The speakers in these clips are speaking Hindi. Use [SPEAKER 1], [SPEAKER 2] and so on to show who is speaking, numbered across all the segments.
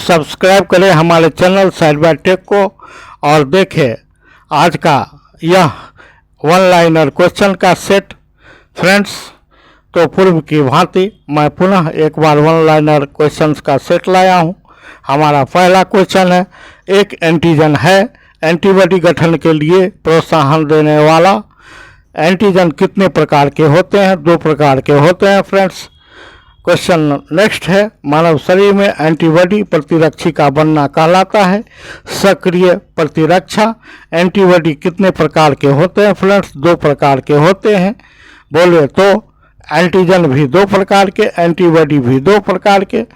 [SPEAKER 1] सब्सक्राइब करें हमारे चैनल साइड बाय टेक को और देखें आज का यह वन लाइनर क्वेश्चन का सेट। फ्रेंड्स, तो पूर्व की भांति मैं पुनः एक बार वन लाइनर क्वेश्चंस का सेट लाया हूं। हमारा पहला क्वेश्चन है, एक एंटीजन है एंटीबॉडी गठन के लिए प्रोत्साहन देने वाला। एंटीजन कितने प्रकार के होते हैं? 2 प्रकार के होते हैं। फ्रेंड्स, क्वेश्चन नेक्स्ट है, मानव शरीर में एंटीबॉडी प्रतिरक्षी का बनना कहलाता है। सक्रिय प्रतिरक्षा एंटीबॉडी कितने प्रकार के होते हैं? फ्रेंड्स, 2 प्रकार के होते हैं। बोले तो एंटीजन भी 2 प्रकार के, एंटीबॉडी भी 2 प्रकार के।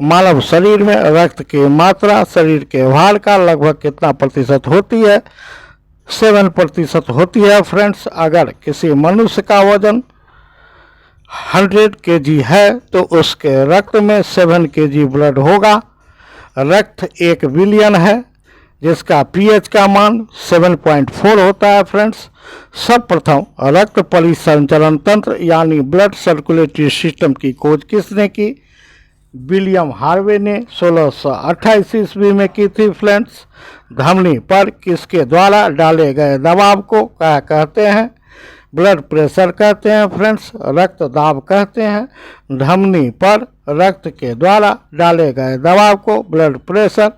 [SPEAKER 1] मानव शरीर में रक्त की मात्रा शरीर के भार का लगभग कितना प्रतिशत होती है? 7% होती है। फ्रेंड्स, अगर किसी मनुष्य का वजन 100 kg है तो उसके रक्त में 7 kg ब्लड होगा। रक्त 1 बिलियन है जिसका पीएच का मान 7.4 होता है। फ्रेंड्स, सर्वप्रथम रक्त परिसंचरण तंत्र यानी ब्लड सर्कुलेटरी सिस्टम की खोज किसने की? विलियम हार्वे ने 1628 ईस्वी में की थी। फ्रेंड्स, धमनी पर किसके द्वारा डाले गए दबाव को क्या कहते हैं? ब्लड प्रेशर कहते हैं। फ्रेंड्स, रक्त दाब कहते हैं। धमनी पर रक्त के द्वारा डाले गए दबाव को ब्लड प्रेशर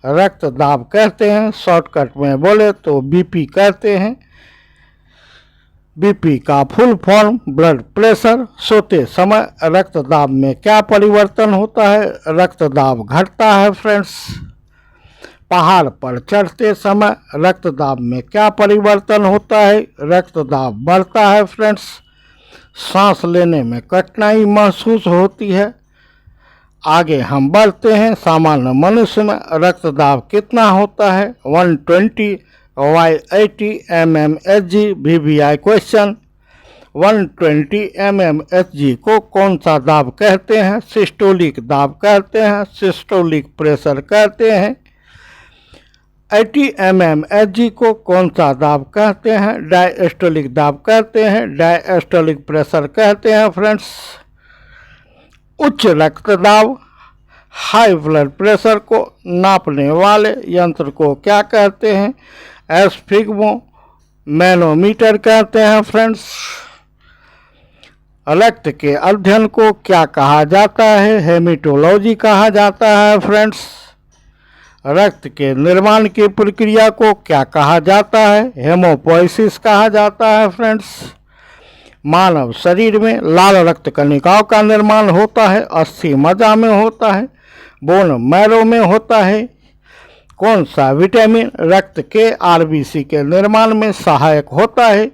[SPEAKER 1] रक्त दाब कहते हैं। शॉर्टकट में बोले तो बीपी कहते हैं। बीपी का फुल फॉर्म ब्लड प्रेशर। सोते समय रक्त दाब में क्या परिवर्तन होता है? रक्त दाब घटता है। फ्रेंड्स, पहाड़ पर चढ़ते समय रक्तदाब में क्या परिवर्तन होता है? रक्तदाब बढ़ता है। फ्रेंड्स, सांस लेने में कठिनाई महसूस होती है। आगे हम बढ़ते हैं। सामान्य मनुष्य में रक्तदाब कितना होता है? 120/80 mmHg। VVI क्वेश्चन, 120 mmHg को कौन सा दाब कहते हैं? सिस्टोलिक दाब कहते हैं, सिस्टोलिक प्रेशर कहते हैं। 80 mmHg को कौन सा दाब कहते हैं? डायस्टोलिक दाब कहते हैं, डायस्टोलिक प्रेशर कहते हैं। फ्रेंड्स, उच्च रक्तदाब हाई ब्लड प्रेशर को नापने वाले यंत्र को क्या कहते हैं? एस्फिग्मो मैनोमीटर कहते हैं। फ्रेंड्स, रक्त के अध्ययन को क्या कहा जाता है? हेमेटोलॉजी कहा जाता है। फ्रेंड्स, रक्त के निर्माण की प्रक्रिया को क्या कहा जाता है? हेमोपोइसिस कहा जाता है। फ्रेंड्स, मानव शरीर में लाल रक्त कणिकाओं का निर्माण होता है। अस्थि मज्जा में होता है, बोन मैरो में होता है। कौन सा विटामिन रक्त के आरबीसी के निर्माण में सहायक होता है?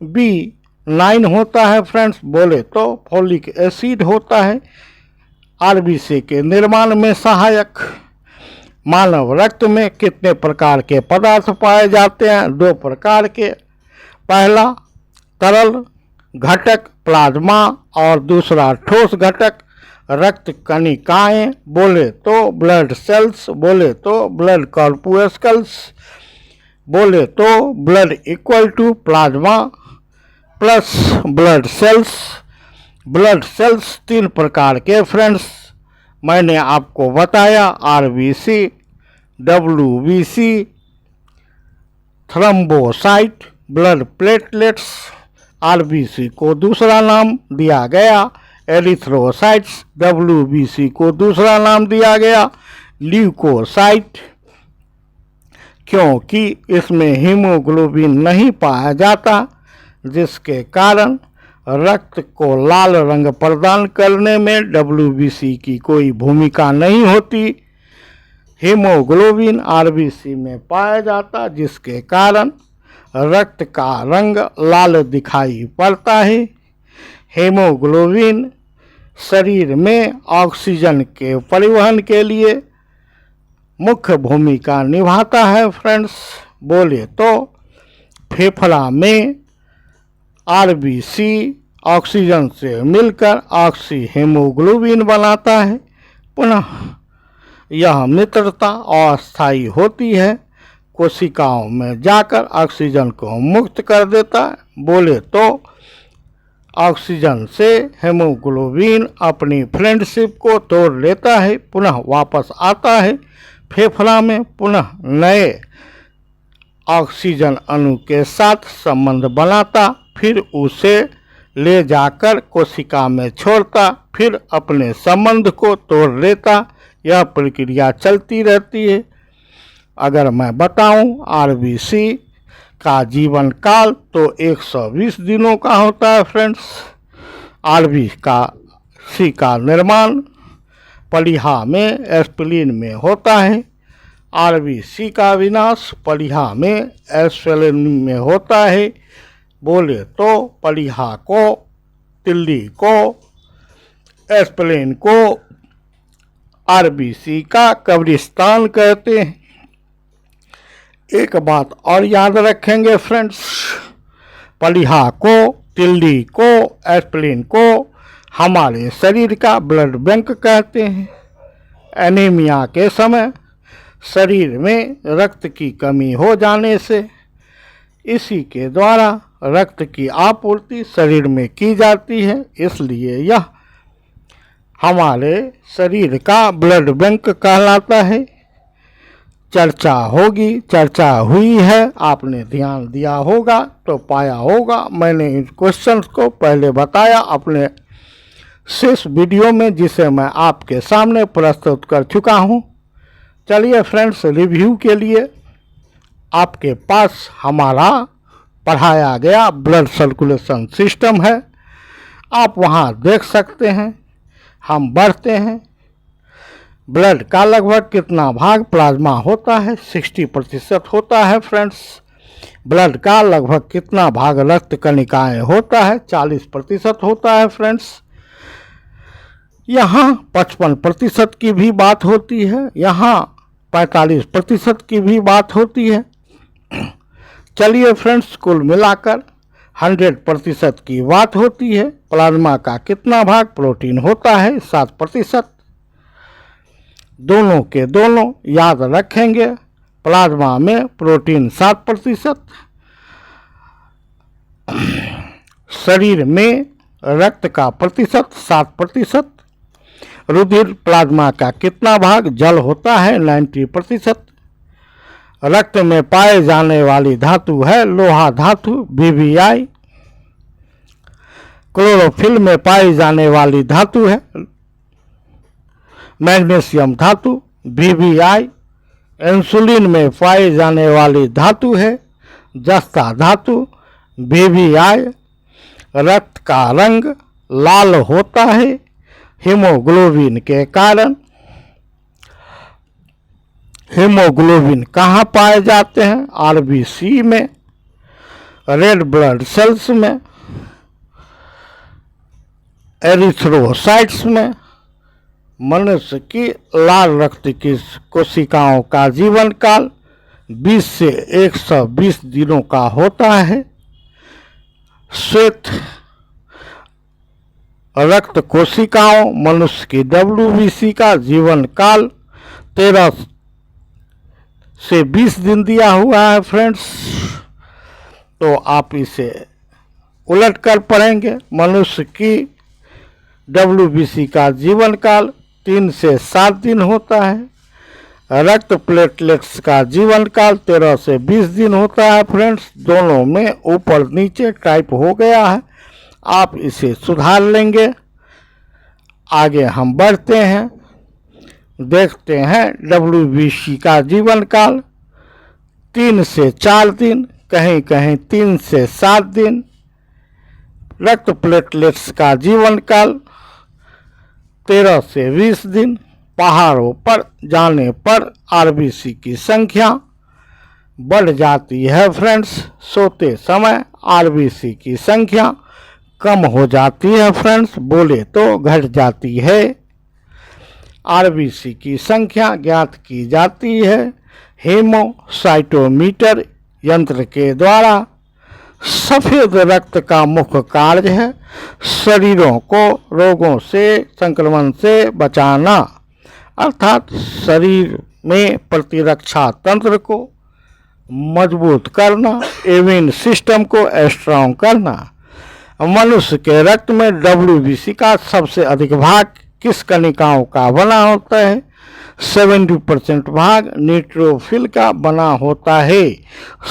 [SPEAKER 1] B9 होता है। फ्रेंड्स, बोले तो फोलिक एसिड होता है आरबीसी के निर्माण में सहायक। मानव रक्त में कितने प्रकार के पदार्थ पाए जाते हैं? 2 प्रकार के। पहला तरल घटक प्लाज्मा और दूसरा ठोस घटक रक्त कणिकाएं। बोले तो ब्लड सेल्स, बोले तो ब्लड कॉर्पुस्कल्स, बोले तो blood equal to plasma plus blood cells. Blood cells 3 प्रकार के। फ्रेंड्स, मैंने आपको बताया RBC, WBC, thrombocyte, blood platelets. RBC को दूसरा नाम दिया गया एरिथ्रोसाइट्स, डब्ल्यूबीसी को दूसरा नाम दिया गया ल्यूकोसाइट, क्योंकि इसमें हीमोग्लोबिन नहीं पाया जाता, जिसके कारण रक्त को लाल रंग प्रदान करने में डब्ल्यूबीसी की कोई भूमिका नहीं होती। हीमोग्लोबिन आरबीसी में पाया जाता, जिसके कारण रक्त का रंग लाल दिखाई पड़ता है। हीमोग्लोबिन शरीर में ऑक्सीजन के परिवहन के लिए मुख्य भूमिका निभाता है। फ्रेंड्स, बोले तो फेफड़ा में आरबीसी ऑक्सीजन से मिलकर ऑक्सी हीमोग्लोबिन बनाता है। पुनः यह मित्रता अस्थायी होती है, कोशिकाओं में जाकर ऑक्सीजन को मुक्त कर देता है। बोले तो ऑक्सीजन से हेमोग्लोबिन अपनी फ्रेंडशिप को तोड़ लेता है, पुनः वापस आता है फेफड़ा में, पुनः नए ऑक्सीजन अणु के साथ संबंध बनाता, फिर उसे ले जाकर कोशिका में छोड़ता, फिर अपने संबंध को तोड़ लेता। यह प्रक्रिया चलती रहती है। अगर मैं बताऊं आरबीसी का जीवन काल तो 120 दिनों का होता है फ्रेंड्स। आरबीसी का निर्माण पलिहा में एस्पिलिन में होता है। आरबीसी का विनाश पलिहा में एस्पिलिन में होता है। बोले तो पलिहा को, तिल्ली को, एस्पिलिन को आरबीसी का कब्रिस्तान कहते हैं। एक बात और याद रखेंगे फ्रेंड्स, पलिहा को, तिल्ली को, एस्पिलिन को हमारे शरीर का ब्लड बैंक कहते हैं। एनीमिया के समय शरीर में रक्त की कमी हो जाने से इसी के द्वारा रक्त की आपूर्ति शरीर में की जाती है, इसलिए यह हमारे शरीर का ब्लड बैंक कहलाता है। चर्चा होगी, चर्चा हुई है, आपने ध्यान दिया होगा तो पाया होगा। मैंने इन क्वेश्चंस को पहले बताया अपने शेष वीडियो में, जिसे मैं आपके सामने प्रस्तुत कर चुका हूं। चलिए फ्रेंड्स, रिव्यू के लिए आपके पास हमारा पढ़ाया गया ब्लड सर्कुलेशन सिस्टम है, आप वहां देख सकते हैं। हम बढ़ते हैं। ब्लड का लगभग कितना भाग प्लाज्मा होता है? 60% होता है फ्रेंड्स। ब्लड का लगभग कितना भाग रक्त कणिकाएं होता है? 40% होता है फ्रेंड्स। यहाँ 55% की भी बात होती है, यहाँ 45% की भी बात होती है। चलिए फ्रेंड्स, कुल मिलाकर 100% की बात होती है। प्लाज्मा का कितना भाग प्रोटीन होता है? 7%। दोनों के दोनों याद रखेंगे। प्लाज्मा में प्रोटीन 7%, शरीर में रक्त का प्रतिशत 7%। रुधिर प्लाज्मा का कितना भाग? जल होता है 90%। रक्त में पाए जाने वाली धातु है लोहा धातु BBI। क्लोरोफिल में पाई जाने वाली धातु है मैग्नीशियम धातु BBI। इंसुलिन में पाई जाने वाली धातु है जस्ता धातु BBI। रक्त का रंग लाल होता है हीमोग्लोबिन के कारण। हीमोग्लोबिन कहाँ पाए जाते हैं? आरबीसी में, रेड ब्लड सेल्स में, एरिथ्रोसाइट्स में। मनुष्य की लाल रक्त की कोशिकाओं का जीवन काल 20 से 120 दिनों का होता है। श्वेत रक्त कोशिकाओं मनुष्य की WBC का जीवन काल 13 से 20 दिन दिया हुआ है फ्रेंड्स। तो आप इसे उलट कर पढ़ेंगे। मनुष्य की WBC का जीवन काल 3 से 7 दिन होता है। रक्त प्लेटलेट्स का जीवन काल 13 से 20 दिन होता है फ्रेंड्स। दोनों में ऊपर नीचे टाइप हो गया है, आप इसे सुधार लेंगे। आगे हम बढ़ते हैं, देखते हैं WBC का जीवन काल 3 से 4 दिन, कहीं कहीं 3 से 7 दिन। रक्त प्लेटलेट्स का जीवन काल 13 से 20 दिन। पहाड़ों पर जाने पर आरबीसी की संख्या बढ़ जाती है फ्रेंड्स। सोते समय आरबीसी की संख्या कम हो जाती है फ्रेंड्स, बोले तो घट जाती है। आरबीसी की संख्या ज्ञात की जाती है हेमोसाइटोमीटर यंत्र के द्वारा। सफ़ेद रक्त का मुख्य कार्य है शरीरों को रोगों से, संक्रमण से बचाना, अर्थात शरीर में प्रतिरक्षा तंत्र को मजबूत करना, इम्यून सिस्टम को स्ट्रांग करना। मनुष्य के रक्त में WBC का सबसे अधिक भाग किस कणिकाओं का बना होता है? 70% भाग न्यूट्रोफिल का बना होता है।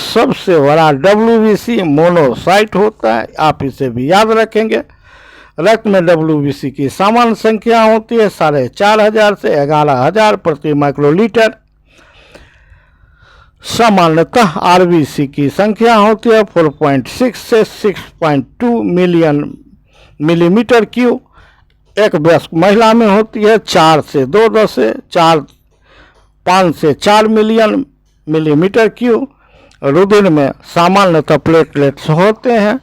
[SPEAKER 1] सबसे बड़ा WBC मोनोसाइट होता है, आप इसे भी याद रखेंगे। रक्त में WBC की सामान्य संख्या होती है 4,500 से 11,000 प्रति माइक्रोलीटर। सामान्यतः RBC की संख्या होती है 4.6 से 6.2 मिलियन मिलीमीटर क्यूब। एक वयस्क महिला में होती है 4 से 5 से 4 मिलियन मिलीमीटर क्यूब। रुधिर में सामान्यतः प्लेटलेट्स होते हैं।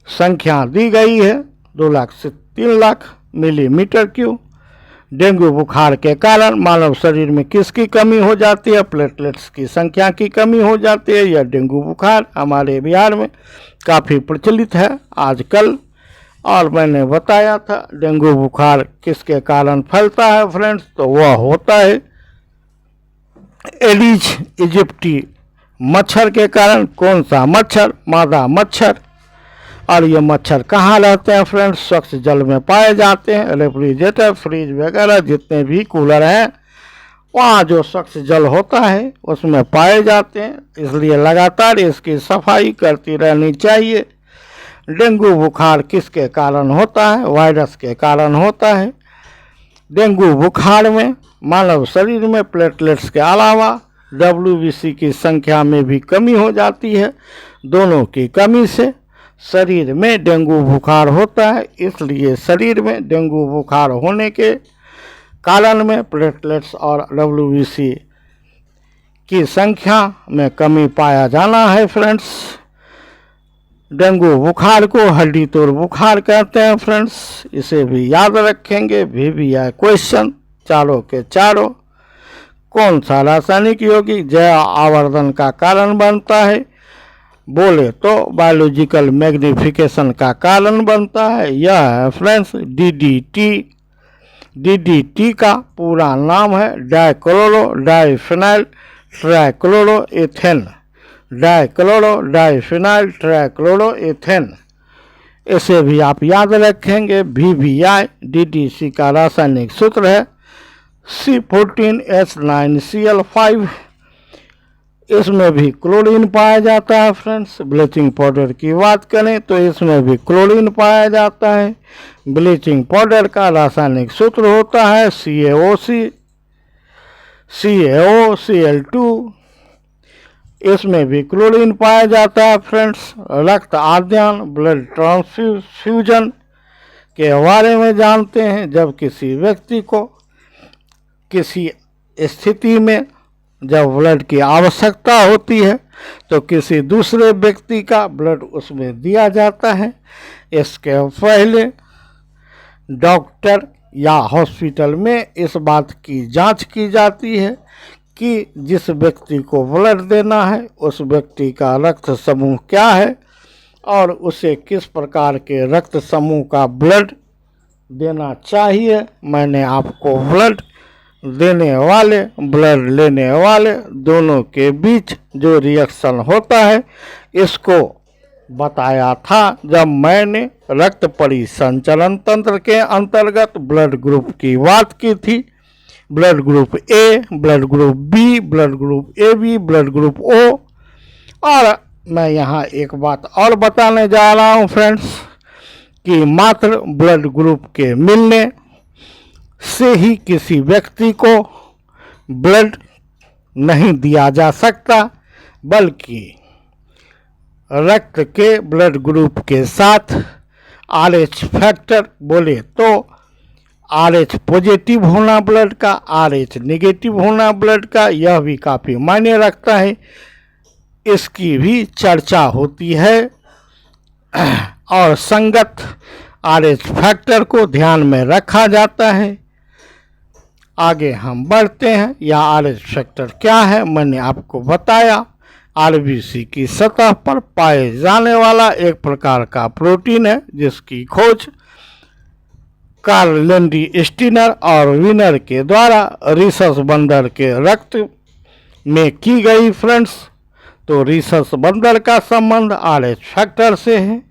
[SPEAKER 1] संख्या दी गई है 2 लाख से 3 लाख मिलीमीटर क्यूब। डेंगू बुखार के कारण मानव शरीर में किसकी कमी हो जाती है? प्लेटलेट्स की संख्या की कमी हो जाती है। यह डेंगू बुखार हमारे बिहार में काफ़ी प्रचलित है आजकल, और मैंने बताया था डेंगू बुखार किसके कारण फैलता है फ्रेंड्स, तो वह होता है एडिज इजिप्टी मच्छर के कारण। कौन सा मच्छर? मादा मच्छर। और ये मच्छर कहाँ रहते हैं फ्रेंड्स? स्वच्छ जल में पाए जाते हैं। रेफ्रिजरेटर, फ्रिज वगैरह जितने भी कूलर हैं वहाँ जो स्वच्छ जल होता है उसमें पाए जाते हैं, इसलिए लगातार इसकी सफाई करती रहनी चाहिए। डेंगू बुखार किसके कारण होता है? वायरस के कारण होता है। डेंगू बुखार में मानव शरीर में प्लेटलेट्स के अलावा WBC की संख्या में भी कमी हो जाती है। दोनों की कमी से शरीर में डेंगू बुखार होता है। इसलिए शरीर में डेंगू बुखार होने के कारण में प्लेटलेट्स और WBC की संख्या में कमी पाया जाना है फ्रेंड्स। डेंगू बुखार को हड्डी तोड़ बुखार कहते हैं फ्रेंड्स, इसे भी याद रखेंगे। VBI क्वेश्चन चारों के चारों। कौन सा रासायनिक यौगिक जैव आवर्धन का कारण बनता है? बोले तो बायोलॉजिकल मैग्निफिकेशन का कारण बनता है। यह है फ्रेंड्स DDT। DDT का पूरा नाम है डाइक्लोरो डाइफिनाइल ट्राइक्लोरोएथेन। डाइक्लोरो डाइफिनाइल ट्राइक्लोरोएथेन, इसे भी आप याद रखेंगे। VBI DDC का रासायनिक सूत्र है C14H9Cl5। इसमें भी क्लोरीन पाया जाता है फ्रेंड्स। ब्लीचिंग पाउडर की बात करें तो इसमें भी क्लोरीन पाया जाता है। ब्लीचिंग पाउडर का रासायनिक सूत्र होता है CaOC CaOCl2। इसमें भी क्लोरीन पाया जाता है फ्रेंड्स। रक्त आद्यान ब्लड ट्रांसफ्यूजन के बारे में जानते हैं। जब किसी व्यक्ति को किसी स्थिति में जब ब्लड की आवश्यकता होती है तो किसी दूसरे व्यक्ति का ब्लड उसमें दिया जाता है। इसके पहले डॉक्टर या हॉस्पिटल में इस बात की जांच की जाती है कि जिस व्यक्ति को ब्लड देना है उस व्यक्ति का रक्त समूह क्या है और उसे किस प्रकार के रक्त समूह का ब्लड देना चाहिए। मैंने आपको ब्लड देने वाले ब्लड लेने वाले दोनों के बीच जो रिएक्शन होता है इसको बताया था जब मैंने रक्त परिसंचरण तंत्र के अंतर्गत ब्लड ग्रुप की बात की थी। Blood group A, blood group B, blood group AB, blood group O। और मैं यहाँ एक बात और बताने जा रहा हूँ फ्रेंड्स कि मात्र ब्लड ग्रुप के मिलने से ही किसी व्यक्ति को ब्लड नहीं दिया जा सकता, बल्कि रक्त के ब्लड ग्रुप के साथ RH फैक्टर बोले तो RH पॉजिटिव होना ब्लड का, RH नेगेटिव होना ब्लड का, यह भी काफ़ी मायने रखता है। इसकी भी चर्चा होती है और संगत RH फैक्टर को ध्यान में रखा जाता है। आगे हम बढ़ते हैं। यह RH फैक्टर क्या है मैंने आपको बताया। RBC की सतह पर पाए जाने वाला एक प्रकार का प्रोटीन है जिसकी खोज कार्ल लेंडी स्टीनर और विनर के द्वारा रिसस बंदर के रक्त में की गई फ्रेंड्स। तो रिसस बंदर का संबंध RH फैक्टर से है।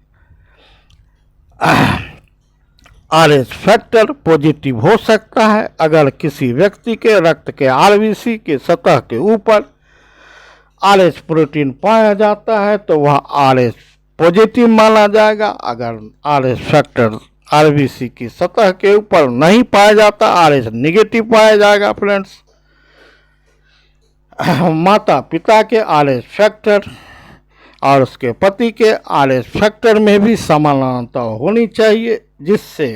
[SPEAKER 1] RH फैक्टर पॉजिटिव हो सकता है अगर किसी व्यक्ति के रक्त के RBC की सतह के ऊपर RH प्रोटीन पाया जाता है तो वह RH पॉजिटिव माना जाएगा। अगर RH फैक्टर RBC की सतह के ऊपर नहीं पाया जाता, RH निगेटिव पाया जाएगा। फ्रेंड्स, माता पिता के RH फैक्टर और उसके पति के RH फैक्टर में भी समानता होनी चाहिए, जिससे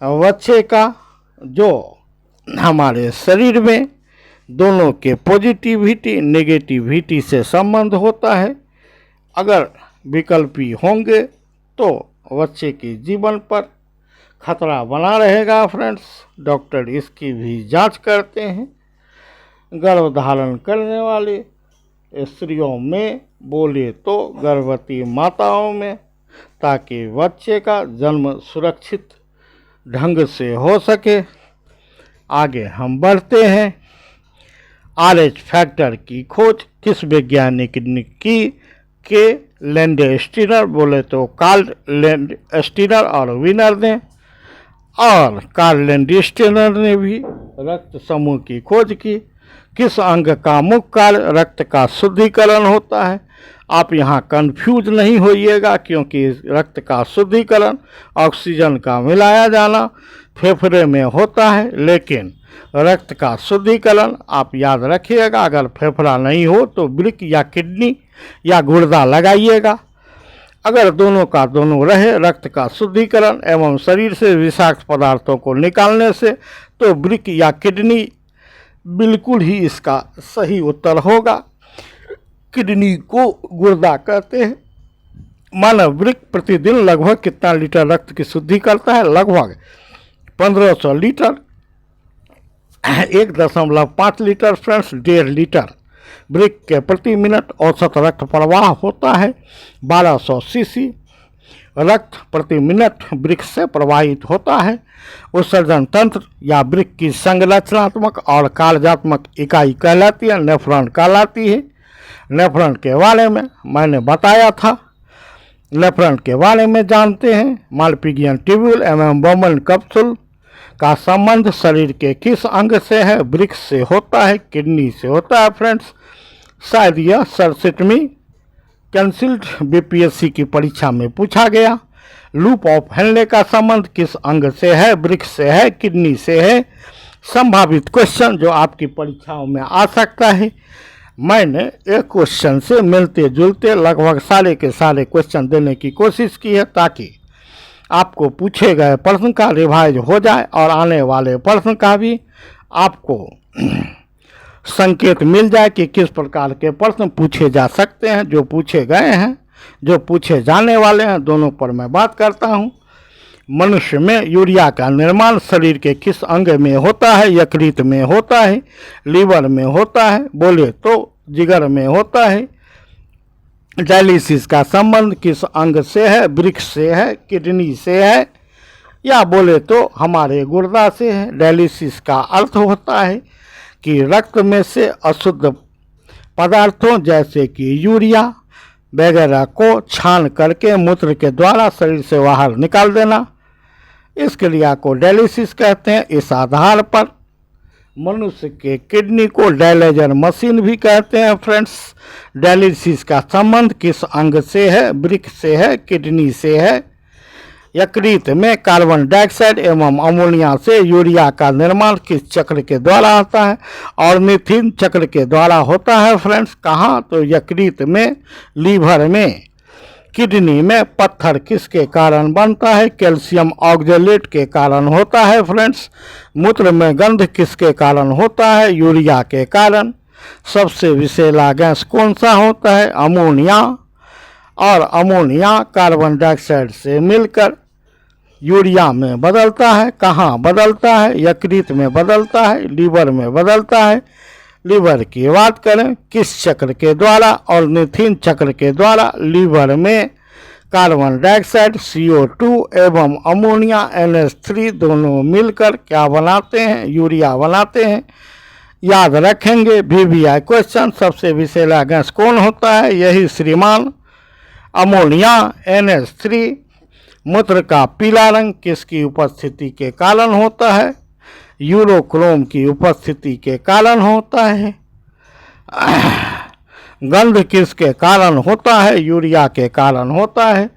[SPEAKER 1] बच्चे का जो हमारे शरीर में दोनों के पॉजिटिविटी नेगेटिविटी से संबंध होता है। अगर विकल्पी होंगे तो बच्चे के जीवन पर खतरा बना रहेगा। फ्रेंड्स, डॉक्टर इसकी भी जांच करते हैं गर्भधारण करने वाले स्त्रियों में, बोले तो गर्भवती माताओं में, ताकि बच्चे का जन्म सुरक्षित ढंग से हो सके। आगे हम बढ़ते हैं। RH फैक्टर की खोज किस वैज्ञानिक ने की? के लैंडस्टीनर, बोले तो कार्ल लैंडस्टीनर और विनर ने। और कार्ल लैंडस्टीनर ने भी रक्त समूह की खोज की। किस अंग का मुख्य कार्य रक्त का शुद्धिकरण होता है? आप यहाँ कंफ्यूज नहीं होइएगा, क्योंकि रक्त का शुद्धिकरण ऑक्सीजन का मिलाया जाना फेफड़े में होता है, लेकिन रक्त का शुद्धिकरण आप याद रखिएगा, अगर फेफड़ा नहीं हो तो वृक्क या किडनी या गुर्दा लगाइएगा। अगर दोनों का दोनों रहे, रक्त का शुद्धिकरण एवं शरीर से विषाक्त पदार्थों को निकालने से, तो वृक्क या किडनी बिल्कुल ही इसका सही उत्तर होगा। किडनी को गुर्दा कहते हैं। मानव वृक्क प्रतिदिन लगभग कितना लीटर रक्त की शुद्धि करता है? लगभग 1500 लीटर, 1.5 लीटर। फ्रेंड्स, 1.5 लीटर वृक्क के प्रति मिनट औसत रक्त प्रवाह होता है। 1200 सीसी रक्त प्रति मिनट वृक्क से प्रवाहित होता है। उत्सर्जन तंत्र या वृक्क की संरचनात्मक और कार्यात्मक इकाई कहलाती है, नेफ्रॉन कहलाती है। नेफ्रॉन के बारे में मैंने बताया था। नेफ्रॉन के बारे में जानते हैं। मालपिगियन ट्यूब्यूल एवं बोमन कैप्सूल का संबंध शरीर के किस अंग से है? वृक्क से होता है, किडनी से होता है। फ्रेंड्स, शायद यह सरसिटमी कैंसिल्ड BPSC की परीक्षा में पूछा गया। लूप ऑफ हेनले का संबंध किस अंग से है? वृक्क से है, किडनी से है। संभावित क्वेश्चन जो आपकी परीक्षाओं में आ सकता है। मैंने एक क्वेश्चन से मिलते जुलते लगभग सारे के सारे क्वेश्चन देने की कोशिश की है, ताकि आपको पूछे गए प्रश्न का रिवाइज हो जाए और आने वाले प्रश्न का भी आपको संकेत मिल जाए कि किस प्रकार के प्रश्न पूछे जा सकते हैं। जो पूछे गए हैं, जो पूछे जाने वाले हैं, दोनों पर मैं बात करता हूं। मनुष्य में यूरिया का निर्माण शरीर के किस अंग में होता है? यकृत में होता है, लीवर में होता है, बोले तो जिगर में होता है। डायलिसिस का संबंध किस अंग से है? वृक्क से है, किडनी से है, या बोले तो हमारे गुर्दा से है। डायलिसिस का अर्थ होता है कि रक्त में से अशुद्ध पदार्थों जैसे कि यूरिया वगैरह को छान करके मूत्र के द्वारा शरीर से बाहर निकाल देना। इस क्रिया को डायलिसिस कहते हैं। इस आधार पर मनुष्य के किडनी को डायलाइजर मशीन भी कहते हैं। फ्रेंड्स, डायलिसिस का संबंध किस अंग से है? वृक्क से है, किडनी से है। यकृत में कार्बन डाइऑक्साइड एवं अमोनिया से यूरिया का निर्माण किस चक्र के द्वारा होता है? और मीथेन चक्र के द्वारा होता है। फ्रेंड्स, कहाँ? तो यकृत में, लीवर में, किडनी में। पत्थर किसके कारण बनता है? कैल्शियम ऑक्जेलेट के कारण होता है। फ्रेंड्स, मूत्र में गंध किसके कारण होता है? यूरिया के कारण। सबसे विषैला गैस कौन सा होता है? अमोनिया। और अमोनिया कार्बन डाइऑक्साइड से मिलकर यूरिया में बदलता है। कहाँ बदलता है? यकृत में बदलता है, लीवर में बदलता है। लीवर की बात करें किस चक्र के द्वारा? और मीथेन चक्र के द्वारा। लीवर में कार्बन डाइऑक्साइड CO2 एवं अमोनिया NH3 दोनों मिलकर क्या बनाते हैं? यूरिया बनाते हैं। याद रखेंगे। VVI क्वेश्चन, सबसे विषैला गैस कौन होता है? यही श्रीमान अमोनिया NH3। मूत्र का पीला रंग किसकी उपस्थिति के कारण होता है? यूरोक्रोम की उपस्थिति के कारण होता है। गंध किसके कारण होता है? यूरिया के कारण होता है।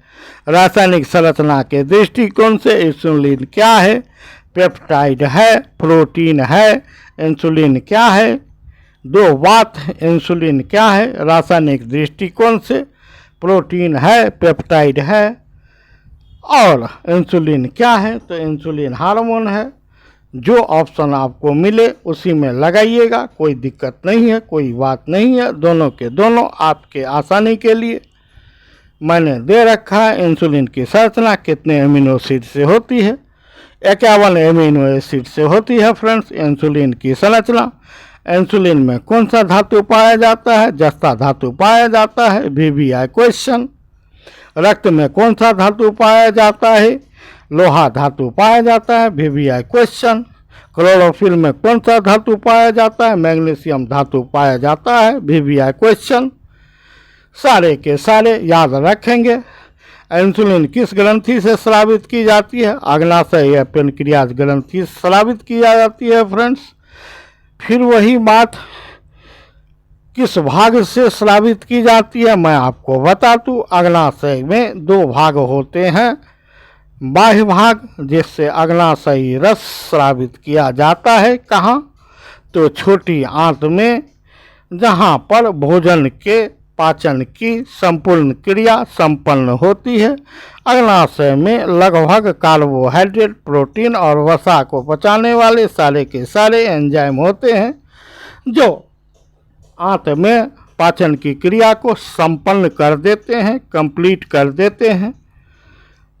[SPEAKER 1] रासायनिक संरचना के दृष्टिकोण से इंसुलिन क्या है? पेप्टाइड है, प्रोटीन है। इंसुलिन क्या है? दो बात, इंसुलिन क्या है? रासायनिक दृष्टिकोण से प्रोटीन है, पेप्टाइड है। और इंसुलिन क्या है? तो इंसुलिन हार्मोन है। जो ऑप्शन आपको मिले उसी में लगाइएगा, कोई दिक्कत नहीं है, कोई बात नहीं है। दोनों के दोनों आपके आसानी के लिए मैंने दे रखा है। इंसुलिन की संरचना कितने अमीनो एसिड से होती है? 51 अमीनो एसिड से होती है फ्रेंड्स इंसुलिन की संरचना। इंसुलिन में कौन सा धातु पाया जाता है? जस्ता धातु पाया जाता है। VVI question. रक्त में कौन सा धातु पाया जाता है? लोहा धातु पाया जाता है। VVI question. क्लोरोफिल में कौन सा धातु पाया जाता है? मैग्नीशियम धातु पाया जाता है। VVI question. सारे के सारे याद रखेंगे। इंसुलिन किस ग्रंथि से स्रावित की जाती है? अग्नाशय या पेनक्रियाज ग्रंथि से स्रावित की जाती है फ्रेंड्स। फिर वही बात, किस भाग से स्रावित की जाती है मैं आपको बता दूं। अग्नाशय में दो भाग होते हैं। बाह्य भाग जिससे अग्नाशयी रस स्रावित किया जाता है। कहाँ? तो छोटी आंत में, जहाँ पर भोजन के पाचन की संपूर्ण क्रिया संपन्न होती है। अग्नाशय में लगभग कार्बोहाइड्रेट, प्रोटीन और वसा को पचाने वाले सारे के सारे एंजाइम होते हैं जो आंत में पाचन की क्रिया को संपन्न कर देते हैं, कंप्लीट कर देते हैं।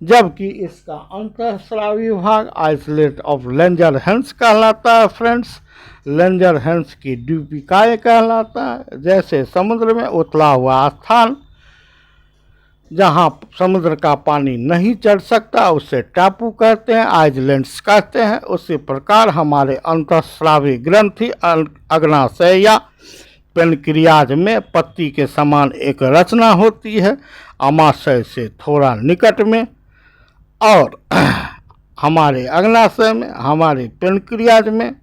[SPEAKER 1] जबकि इसका अंतःस्रावी भाग आइसोलेट ऑफ लैंजरहैंस कहलाता है फ्रेंड्स। लैंजरहैंस की द्वीपिकाएँ कहलाता है। जैसे समुद्र में उतला हुआ स्थान जहाँ समुद्र का पानी नहीं चढ़ सकता उसे टापू कहते हैं, आइलैंड्स कहते हैं। उसी प्रकार हमारे अंतःस्रावी ग्रंथि अग्नाशय या पेनक्रियाज में पत्ती के समान एक रचना होती है, अमाशय से थोड़ा निकट में। और हमारे अग्नाशय में, हमारे पेनक्रियाज में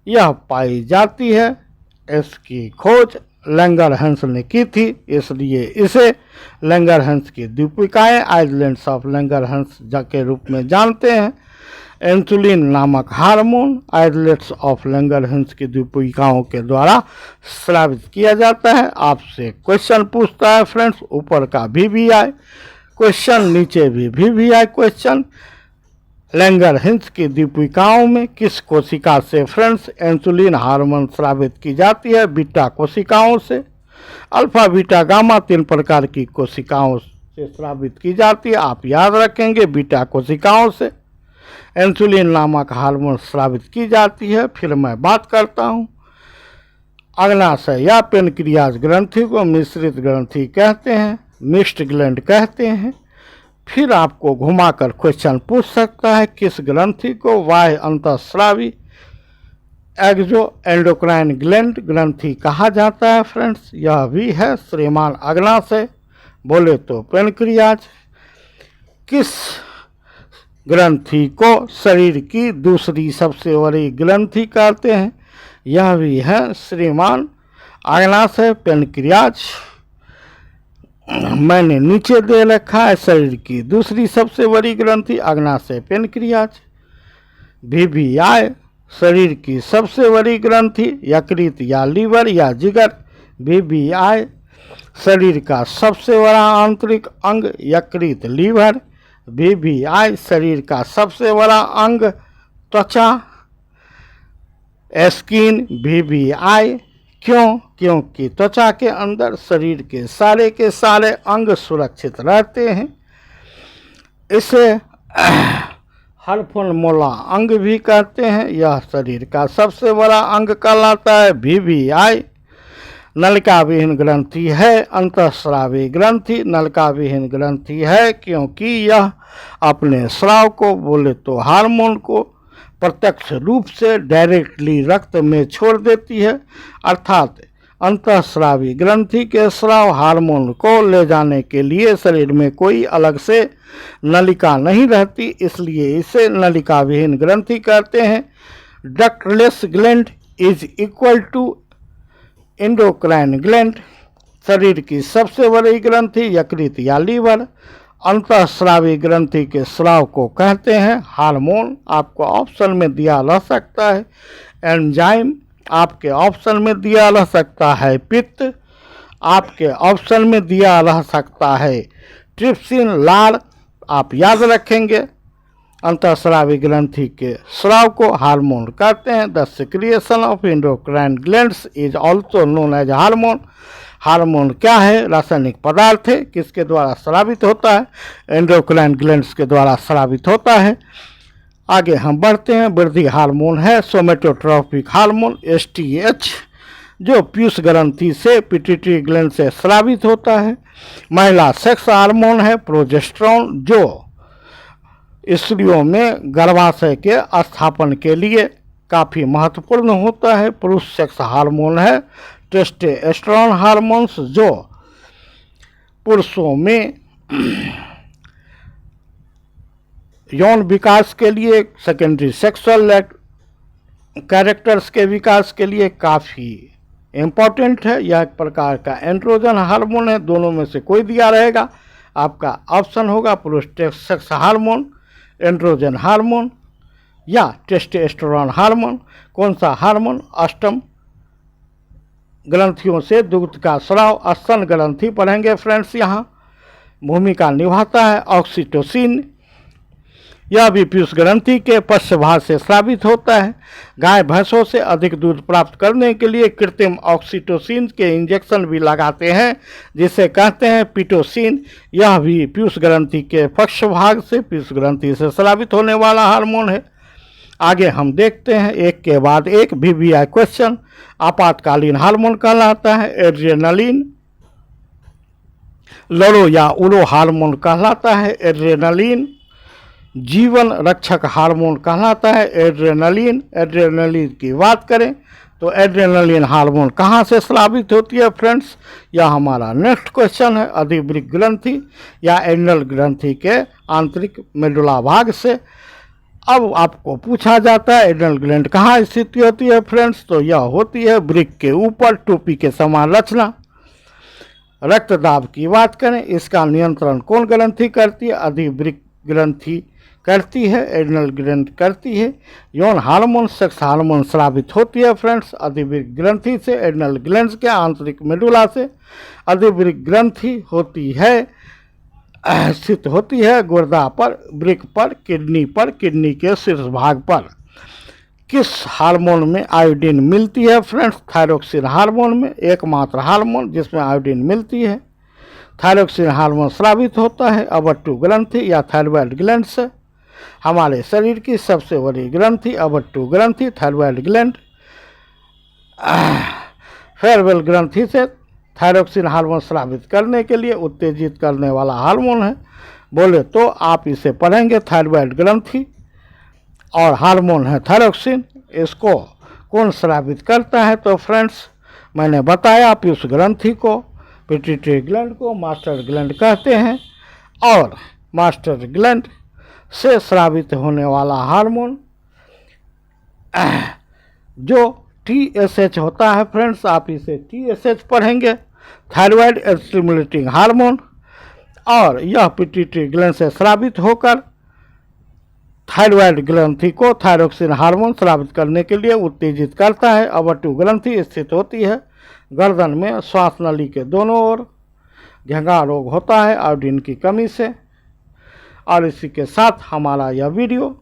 [SPEAKER 1] यह पाई जाती है। इसकी खोज लैंगरहैंस ने की थी, इसलिए इसे लैंगरहैंस की द्वीपिकाएँ आइलैंड्स ऑफ लैंगरहैंस के रूप में जानते हैं। इंसुलिन नामक हार्मोन आइलैंड्स ऑफ लैंगरहैंस की द्वीपिकाओं के द्वारा स्रावित किया जाता है। आपसे क्वेश्चन पूछता है फ्रेंड्स, ऊपर का VVI क्वेश्चन, नीचे भी VVI क्वेश्चन। लैंगरहैंस की द्वीपिकाओं में किस कोशिका से फ्रेंड्स इंसुलिन हार्मोन स्रावित की जाती है? बीटा कोशिकाओं से। अल्फा, बीटा, गामा 3 प्रकार की कोशिकाओं से स्रावित की जाती है। आप याद रखेंगे, बीटा कोशिकाओं से इंसुलिन नामक हार्मोन स्रावित की जाती है। फिर मैं बात करता हूँ, अग्नाशय या पेनक्रियाज ग्रंथि को मिश्रित ग्रंथि कहते हैं, मिक्स्ड ग्लैंड कहते हैं। फिर आपको घुमाकर क्वेश्चन पूछ सकता है, किस ग्रंथि को बाह्य अंतःस्रावी एक्सो एंडोक्राइन ग्लैंड ग्रंथि कहा जाता है फ्रेंड्स? यह भी है श्रीमान अग्नाशय, बोले तो पेनक्रियाज। किस ग्रंथि को शरीर की दूसरी सबसे बड़ी ग्रंथि कहते हैं? यह भी है श्रीमान अग्नाशय, पेनक्रियाज। मैंने नीचे दे रखा है शरीर की दूसरी सबसे बड़ी ग्रंथि अग्नाशय, पेनक्रियाज। VVI शरीर की सबसे बड़ी ग्रंथि यकृत या लीवर या जिगर। VVI शरीर का सबसे बड़ा आंतरिक अंग यकृत, लीवर। VVI शरीर का सबसे बड़ा अंग त्वचा, स्किन। VVI क्यों? क्योंकि त्वचा के अंदर शरीर के सारे अंग सुरक्षित रहते हैं। इसे हरफोनमोला अंग भी कहते हैं। यह शरीर का सबसे बड़ा अंग कहलाता है। VVI नलिका विहीन ग्रंथि है, अंतःस्रावी ग्रंथि नलिका विहीन ग्रंथि है, क्योंकि यह अपने स्राव को, बोले तो हार्मोन को प्रत्यक्ष रूप से डायरेक्टली रक्त में छोड़ देती है, अर्थात अंतःस्रावी ग्रंथि के स्राव हार्मोन को ले जाने के लिए शरीर में कोई अलग से नलिका नहीं रहती, इसलिए इसे नलिका विहीन ग्रंथि कहते हैं। Ductless gland is equal to endocrine gland. शरीर की सबसे बड़ी ग्रंथि यकृत या लीवर। अंतःस्रावी ग्रंथि के स्राव को कहते हैं हार्मोन। आपको ऑप्शन में दिया रह सकता है एंजाइम, आपके ऑप्शन में दिया रह सकता है पित्त, आपके ऑप्शन में दिया रह सकता है ट्रिप्सिन, लार। आप याद रखेंगे अंतःस्रावी ग्रंथि के स्राव को हार्मोन कहते हैं। The secretion of endocrine glands is also known as hormone. Hormone क्या है? रासायनिक पदार्थ है, किसके द्वारा स्रावित होता है? एंडोक्राइन ग्लैंड्स के द्वारा स्रावित होता है। आगे हम बढ़ते हैं। वृद्धि हार्मोन है सोमेटोट्रोपिक हार्मोन STH, जो पीयूष ग्रंथि से पिट्यूटरी ग्लैंड से स्रावित होता है। महिला सेक्स हार्मोन है प्रोजेस्टेरोन, जो स्त्रियों में गर्भाशय के स्थापन के लिए काफ़ी महत्वपूर्ण होता है। पुरुष सेक्स हार्मोन है टेस्टोस्टेरोन हार्मोन्स, जो पुरुषों में यौन विकास के लिए, सेकेंडरी सेक्सुअल कैरेक्टर्स के विकास के लिए काफ़ी इम्पोर्टेंट है। यह एक प्रकार का एंड्रोजन हार्मोन है। दोनों में से कोई दिया रहेगा, आपका ऑप्शन होगा पुरुष सेक्स हार्मोन, एंड्रोजन हार्मोन या टेस्टोस्टेरोन हार्मोन। कौन सा हार्मोन? अष्टम ग्रंथियों से दुग्ध का स्राव, स्तन ग्रंथि पढ़ेंगे फ्रेंड्स। यहाँ भूमिका निभाता है ऑक्सीटोसिन। यह भी पीयूष ग्रंथि के पश्चभाग से स्रावित होता है। गाय भैंसों से अधिक दूध प्राप्त करने के लिए कृत्रिम ऑक्सीटोसिन के इंजेक्शन भी लगाते हैं, जिसे कहते हैं पिटोसिन। यह भी पीयूष ग्रंथि के पश्चभाग से, पीयूष ग्रंथि से स्रावित होने वाला हार्मोन है। आगे हम देखते हैं एक के बाद एक VVI क्वेश्चन। आपातकालीन हार्मोन कहलाता है एड्रेनलिन। लड़ो या उड़ो हार्मोन कहलाता है एड्रेनलिन। जीवन रक्षक हार्मोन कहलाता है एड्रेनलिन। एड्रेनलिन की बात करें तो एड्रेनलिन हार्मोन कहाँ से स्रावित होती है फ्रेंड्स? यह हमारा नेक्स्ट क्वेश्चन है। अधिवृक्क ग्रंथि या एड्रेनल ग्रंथि के आंतरिक मेडुला भाग से। अब आपको पूछा जाता है एड्रेनल ग्लैंड कहाँ स्थित होती है फ्रेंड्स? तो यह होती है वृक्क के ऊपर, टोपी के समान रचना। रक्तदाब की बात करें, इसका नियंत्रण कौन ग्रंथि करती है? अधिवृक्क ग्रंथि करती है, एड्रेनल ग्लैंड करती है। यौन हार्मोन, सेक्स हार्मोन स्रावित होती है फ्रेंड्स अधिवृक्क ग्रंथि से, एड्रेनल ग्लैंड के आंतरिक मेडुला से। अधिवृक्क ग्रंथि होती है, स्थित होती है गुर्दा पर, वृक्क पर, किडनी के शीर्ष भाग पर। किस हार्मोन में आयोडीन मिलती है फ्रेंड्स? थायरोक्सिन हार्मोन में, एकमात्र हार्मोन जिसमें आयोडीन मिलती है। थायरोक्सिन हार्मोन स्रावित होता है अबट्टू ग्रंथि या थायरॉयड ग्लैंड से। हमारे शरीर की सबसे बड़ी ग्रंथि अबट्टू ग्रंथि, थायरॉयड ग्लैंड। फेयरवेल ग्रंथि से थायरोक्सिन हार्मोन स्रावित करने के लिए उत्तेजित करने वाला हार्मोन है। बोले तो आप इसे पढ़ेंगे थायरॉयड ग्रंथि और हार्मोन है थायरोक्सिन। इसको कौन स्रावित करता है? तो फ्रेंड्स मैंने बताया पीयूष ग्रंथि को, पिट्यूटरी ग्लैंड को मास्टर ग्लैंड कहते हैं, और मास्टर ग्लैंड से स्रावित होने वाला हार्मोन जो TSH होता है फ्रेंड्स, आप इसे TSH पढ़ेंगे, थायरॉयड स्टिमुलेटिंग हार्मोन। और यह पिट्यूटरी ग्लैंड से स्रावित होकर थायरॉयड ग्रंथि को थायरोक्सिन हार्मोन स्रावित करने के लिए उत्तेजित करता है। अबट्टू ग्रंथि स्थित होती है गर्दन में, श्वास नली के दोनों ओर। घेंघा रोग होता है आयोडीन की कमी से। और इसी के साथ हमारा यह वीडियो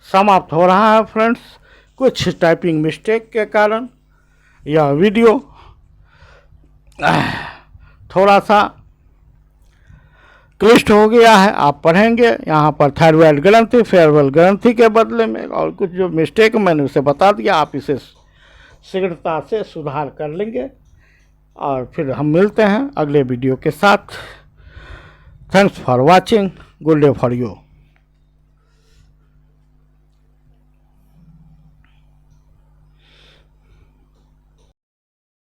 [SPEAKER 1] समाप्त हो रहा है फ्रेंड्स। कुछ टाइपिंग मिस्टेक के कारण यह वीडियो थोड़ा सा क्लिष्ट हो गया है। आप पढ़ेंगे यहाँ पर थायरॉयड ग्रंथि, फेयरवेल ग्रंथि के बदले में, और कुछ जो मिस्टेक मैंने उसे बता दिया, आप इसे शीघ्रता से सुधार कर लेंगे। और फिर हम मिलते हैं अगले वीडियो के साथ। Thanks for watching. Good day for you.